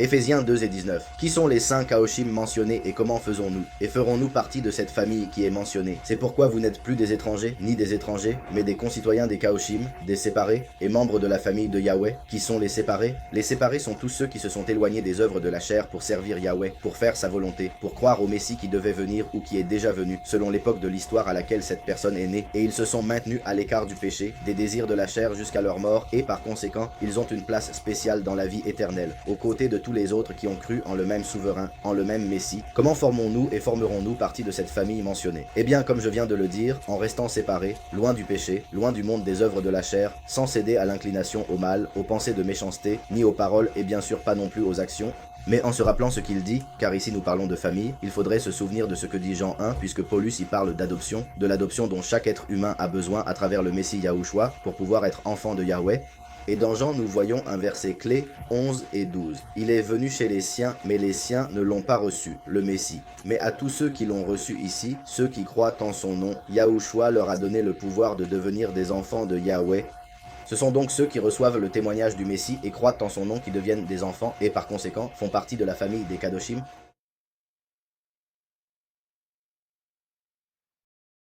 Éphésiens 2 et 19. Qui sont les saints Kaoshim mentionnés et comment faisons-nous? Et ferons-nous partie de cette famille qui est mentionnée? C'est pourquoi vous n'êtes plus des étrangers, ni des étrangers, mais des concitoyens des Kaoshim, des séparés, et membres de la famille de Yahweh. Qui sont les séparés? Les séparés sont tous ceux qui se sont éloignés des œuvres de la chair pour servir Yahweh, pour faire sa volonté, pour croire au Messie qui devait venir ou qui est déjà venu, selon l'époque de l'histoire à laquelle cette personne est née, et ils se sont maintenus à l'écart du péché, des désirs de la chair jusqu'à leur mort, et par conséquent, ils ont une place spéciale dans la vie éternelle, aux côtés de tous les autres qui ont cru en le même souverain, en le même Messie. Comment formons-nous et formerons-nous partie de cette famille mentionnée? Eh bien, comme je viens de le dire, en restant séparés, loin du péché, loin du monde des œuvres de la chair, sans céder à l'inclination au mal, aux pensées de méchanceté, ni aux paroles et bien sûr pas non plus aux actions, mais en se rappelant ce qu'il dit, car ici nous parlons de famille, il faudrait se souvenir de ce que dit Jean 1, puisque Paulus y parle d'adoption, de l'adoption dont chaque être humain a besoin à travers le Messie Yahushua pour pouvoir être enfant de Yahweh. Et dans Jean, nous voyons un verset clé, 11 et 12. Il est venu chez les siens, mais les siens ne l'ont pas reçu, le Messie. Mais à tous ceux qui l'ont reçu ici, ceux qui croient en son nom, Yahushua leur a donné le pouvoir de devenir des enfants de Yahweh. Ce sont donc ceux qui reçoivent le témoignage du Messie et croient en son nom qui deviennent des enfants et par conséquent font partie de la famille des Kadoshim.